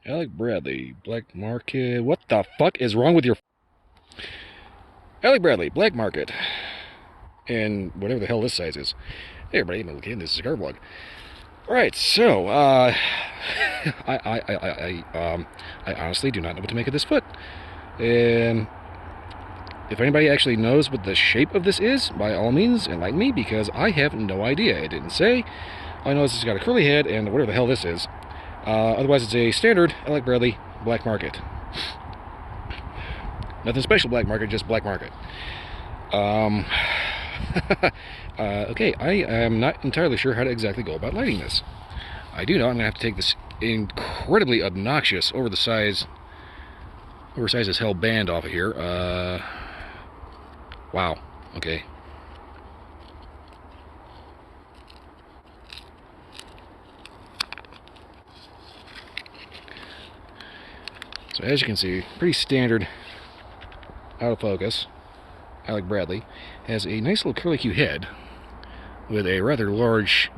Alec Bradley, Black Market. What the fuck is wrong with your... Alec Bradley, Black Market. And whatever the hell this size is. Hey everybody, I'm looking at this cigar vlog. Alright, so, I honestly do not know what to make of this foot. And if anybody actually knows what the shape of this is, by all means, enlighten me, because I have no idea. It didn't say. All I know is it's got a curly head and whatever the hell this is. Otherwise, it's a standard Alec Bradley Black Market. Nothing special Black Market, just Black Market. Okay, I am not entirely sure how to exactly go about lighting this. I do know I'm going to have to take this incredibly obnoxious, oversized as hell band off of here. Wow, okay. So as you can see, pretty standard out of focus. Alec Bradley has a nice little curlicue head with a rather large,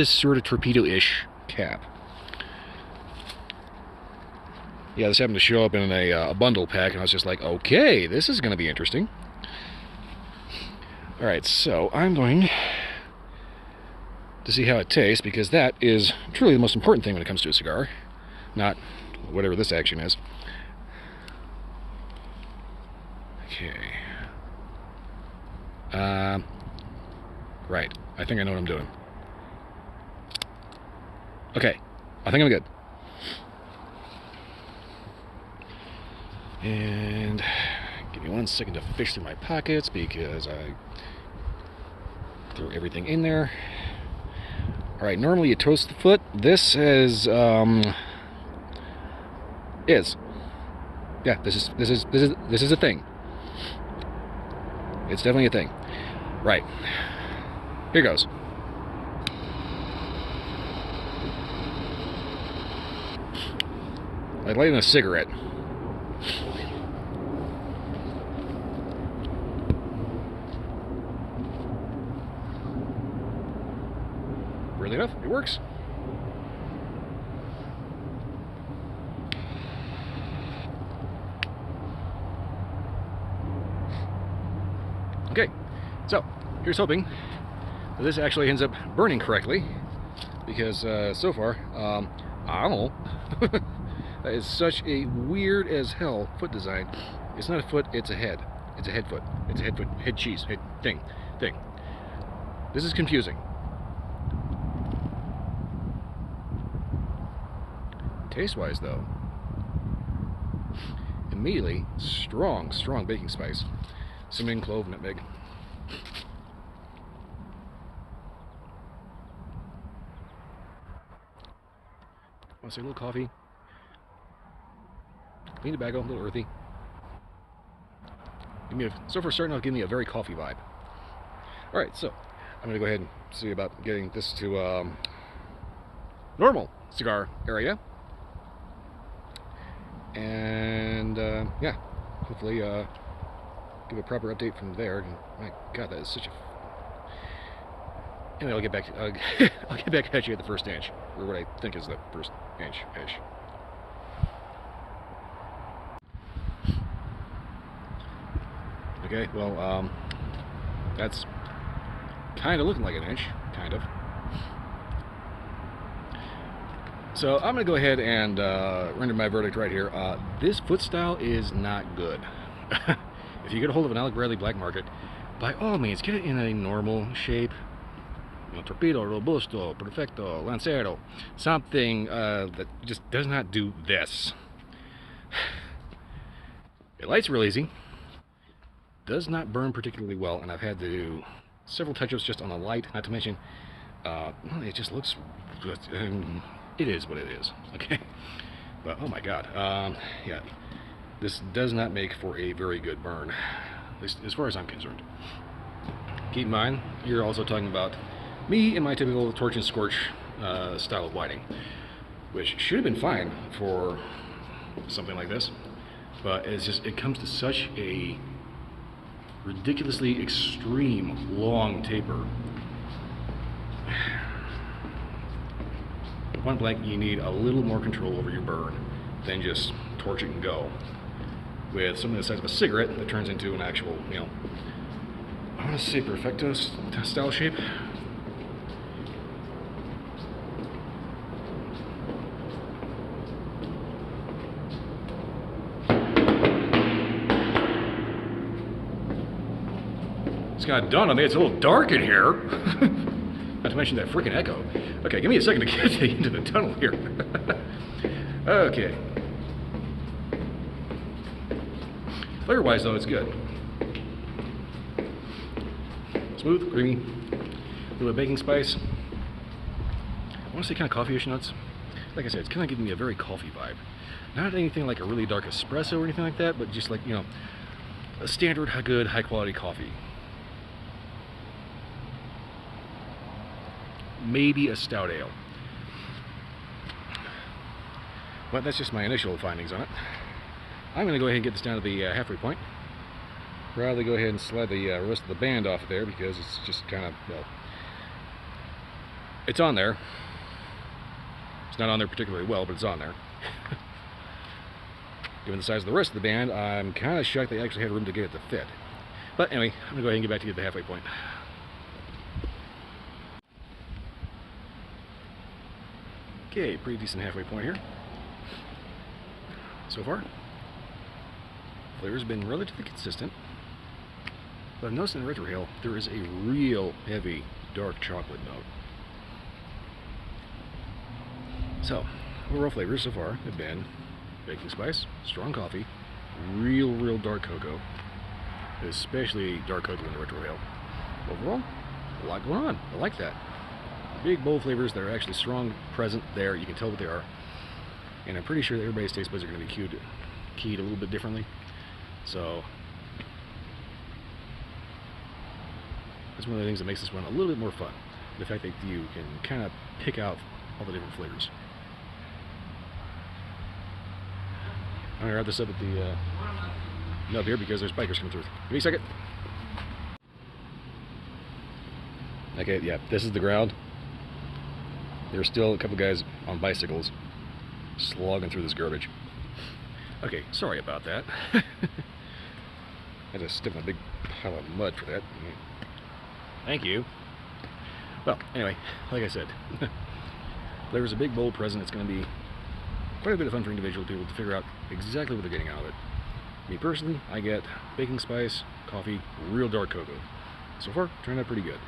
sort of torpedo-ish cap. Yeah, this happened to show up in a bundle pack, and I was just like, okay, this is going to be interesting. Alright, so I'm going to see how it tastes, because that is truly the most important thing when it comes to a cigar, not whatever this action is. Okay. Right. I think I know what I'm doing. Okay. I think I'm good. And give me 1 second to fish through my pockets because I threw everything in there. Alright, normally you toast the foot. This is yeah, this is a thing. It's definitely a thing. Right. Here goes. Like lighting a cigarette. Really enough, it works. Okay, so here's hoping that this actually ends up burning correctly, because so far, I don't know. That is such a weird as hell foot design. It's not a foot, it's a head. It's a head foot. It's a head foot, head cheese, head thing. This is confusing. Taste-wise, though, immediately strong baking spice. Cinnamon, clove, nutmeg. Want to say a little coffee? Clean tobacco, a little earthy. So far, starting out, give me a very coffee vibe. All right, so I'm going to go ahead and see about getting this to normal cigar area, and yeah, hopefully give a proper update from there. And my God, that is such a... Anyway, I'll get back at you at the first inch, or what I think is the first inch-ish. Okay, well, that's kind of looking like an inch, kind of. So I'm going to go ahead and render my verdict right here. This foot style is not good. If you get a hold of an Alec Bradley Black Market, by all means, get it in a normal shape. You know, torpedo, robusto, perfecto, lancero. Something that just does not do this. It lights real easy. Does not burn particularly well, and I've had to do several touch-ups just on the light, not to mention, it just looks... it is what it is, okay? But, oh my God, yeah. This does not make for a very good burn, at least as far as I'm concerned. Keep in mind, you're also talking about me and my typical torch and scorch style of lighting, which should have been fine for something like this, but it's just, it comes to such a ridiculously extreme long taper. point blank, you need a little more control over your burn than just torch it and go. With something the size of a cigarette that turns into an actual, you know, I want to say perfecto style shape. It's kind of dawned on me it's a little dark in here. Not to mention that freaking echo. Okay, give me a second to get into the tunnel here. Okay. Flavor-wise, though, it's good. Smooth, creamy, a little bit of baking spice. I want to say kind of coffee-ish notes. Like I said, it's kind of giving me a very coffee vibe. Not anything like a really dark espresso or anything like that, but just like, you know, a standard, good, high-quality coffee. Maybe a stout ale. But that's just my initial findings on it. I'm going to go ahead and get this down to the halfway point. Probably go ahead and slide the rest of the band off of there because it's just kind of, well, it's on there. It's not on there particularly well, but it's on there. Given the size of the rest of the band, I'm kind of shocked they actually had room to get it to fit. But anyway, I'm going to go ahead and get back to the halfway point. Okay, pretty decent halfway point here. So far, flavor's been relatively consistent. But I've noticed in the retrohale, there is a real heavy dark chocolate note. So, overall flavors so far have been baking spice, strong coffee, real dark cocoa, especially dark cocoa in the retrohale. Overall, a lot going on. I like that. Big, bold flavors that are actually strong, present there. You can tell what they are. And I'm pretty sure that everybody's taste buds are going to be keyed a little bit differently. So, that's one of the things that makes this one a little bit more fun. The fact that you can kind of pick out all the different flavors. I'm going to wrap this up at the nub here because there's bikers coming through. Give me a second. Okay, yeah, this is the ground. There's still a couple guys on bicycles slogging through this garbage. Okay, sorry about that. I had to step in a big pile of mud for that. Thank you. Well, anyway, like I said, flavor's a big, bold present. It's going to be quite a bit of fun for individual people to figure out exactly what they're getting out of it. Me personally, I get baking spice, coffee, real dark cocoa. So far, turned out pretty good.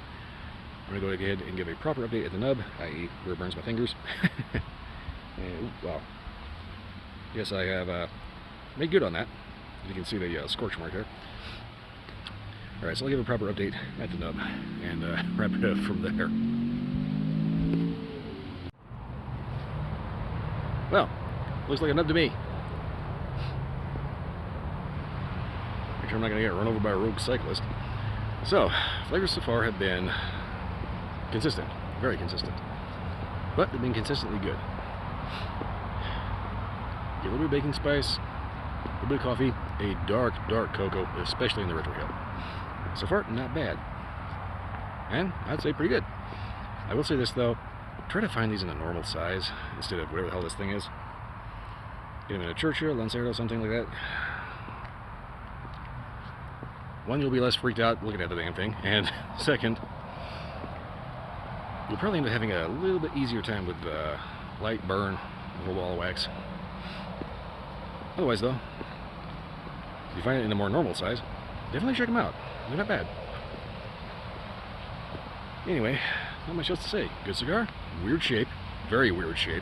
I'm going to go ahead and give a proper update at the nub, i.e. where it burns my fingers. And, wow. Yes, I have made good on that. You can see the scorch mark there. Alright, so I'll give a proper update at the nub and wrap it up from there. Well, looks like a nub to me. Make sure I'm not going to get run over by a rogue cyclist. So, flavors so far have been consistent, very consistent, but they've been consistently good. Get a little bit of baking spice, a little bit of coffee, a dark cocoa, especially in the retrohale. So far, not bad, and I'd say pretty good. I will say this though, try to find these in a normal size instead of whatever the hell this thing is. Get them in a Churchill, Lancero, something like that. One, you'll be less freaked out looking at the damn thing, and second, you'll probably end up having a little bit easier time with light burn, a little ball of wax. Otherwise though, if you find it in a more normal size, definitely check them out. They're not bad. Anyway, not much else to say. Good cigar, weird shape, very weird shape.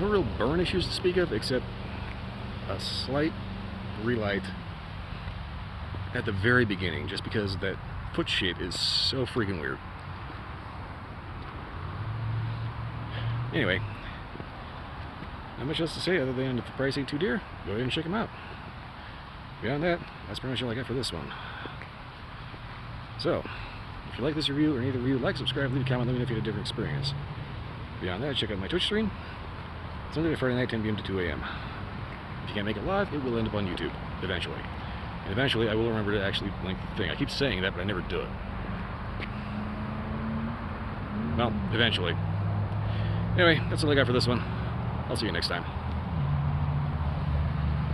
No real burn issues to speak of, except a slight relight at the very beginning, just because that foot shape is so freaking weird. Anyway, not much else to say other than if the price ain't too dear, go ahead and check them out. Beyond that, that's pretty much all I got for this one. So, if you like this review or any other review, like, subscribe, leave a comment, let me know if you had a different experience. Beyond that, check out my Twitch stream. Sunday to Friday night, 10 p.m. to 2 a.m. If you can't make it live, it will end up on YouTube, eventually. And eventually, I will remember to actually link the thing. I keep saying that, but I never do it. Well, eventually. Anyway, that's all I got for this one. I'll see you next time.